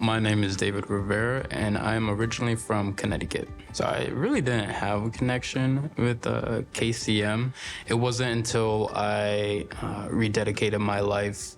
My name is David Rivera, and I'm originally from Connecticut. So I really didn't have a connection with KCM. It wasn't until I rededicated my life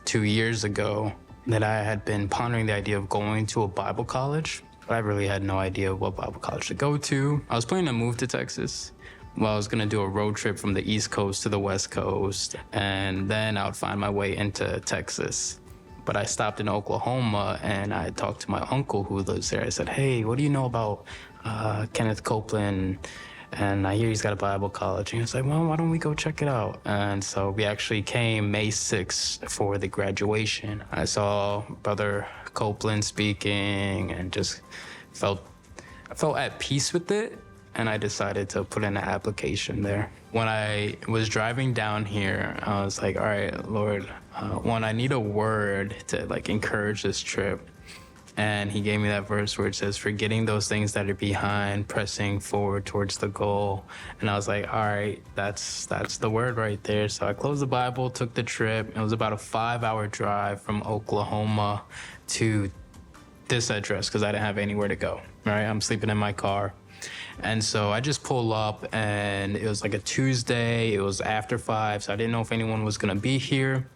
2 years ago that I had been pondering the idea of going to a Bible college. But I really had no idea what Bible college to go to. I was planning to move to Texas. Well, I was gonna do a road trip from the East Coast to the West Coast, and then I would find my way into Texas. But I stopped in Oklahoma and I talked to my uncle who lives there. I said, hey, what do you know about Kenneth Copeland? And I hear he's got a Bible college. And he was like, well, why don't we go check it out? And so we actually came May 6th for the graduation. I saw Brother Copeland speaking and just felt at peace with it. And I decided to put in an application there. When I was driving down here, I was like, all right, Lord, one, I need a word to encourage this trip. And he gave me that verse where it says, forgetting those things that are behind, pressing forward towards the goal. And I was like, all right, that's the word right there. So I closed the Bible, took the trip. It was about a 5-hour drive from Oklahoma to this address because I didn't have anywhere to go, right? I'm sleeping in my car. And so I just pull up and it was like a Tuesday, it was after 5, so I didn't know if anyone was gonna be here,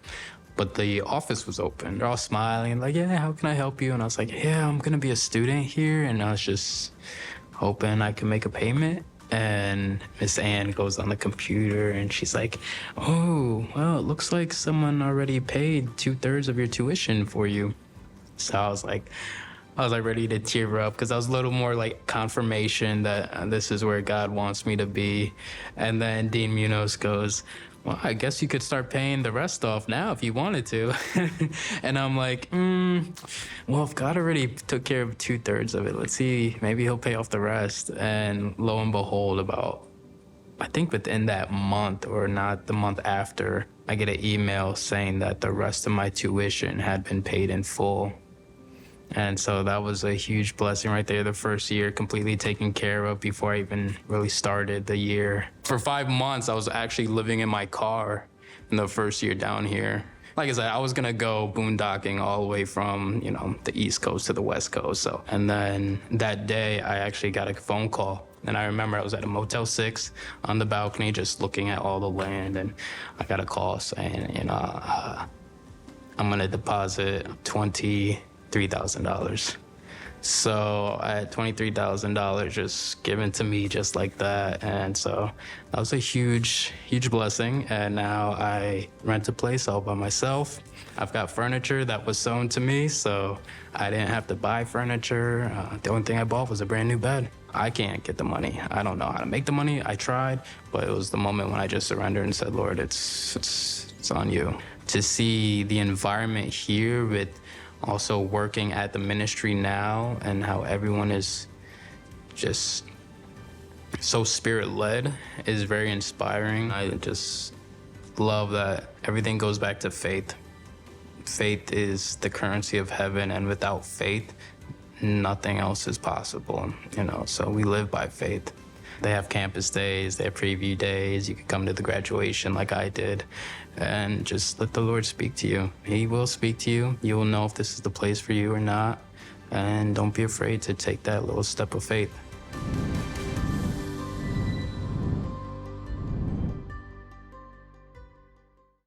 but the office was open. They're all smiling, like, yeah, how can I help you? And I was like, yeah, I'm gonna be a student here. And I was just hoping I could make a payment. And Miss Ann goes on the computer and she's like, oh, well, it looks like someone already paid 2/3 of your tuition for you. So I was like ready to tear up because I was a little more like confirmation that this is where God wants me to be. And then Dean Munoz goes, well, I guess you could start paying the rest off now if you wanted to. And I'm like, well, if God already took care of 2/3 of it, let's see, maybe he'll pay off the rest. And lo and behold, I think within that month or not the month after, I get an email saying that the rest of my tuition had been paid in full. And so that was a huge blessing right there. The first year completely taken care of before I even really started the year. For 5 months, I was actually living in my car in the first year down here. Like I said, I was gonna go boondocking all the way from, the East Coast to the West Coast. And then that day I actually got a phone call. And I remember I was at a Motel 6 on the balcony, just looking at all the land. And I got a call saying, I'm gonna deposit $23,000. So I had $23,000 just given to me just like that. And so that was a huge, huge blessing. And now I rent a place all by myself. I've got furniture that was sewn to me, so I didn't have to buy furniture. The only thing I bought was a brand new bed. I can't get the money. I don't know how to make the money. I tried, but it was the moment when I just surrendered and said, Lord, it's on you. To see the environment here with also working at the ministry now and how everyone is just so spirit-led is very inspiring. I just love that everything goes back to faith. Faith is the currency of heaven, and without faith, nothing else is possible, so we live by faith. They have campus days, they have preview days. You can come to the graduation like I did and just let the Lord speak to you. He will speak to you. You will know if this is the place for you or not. And don't be afraid to take that little step of faith.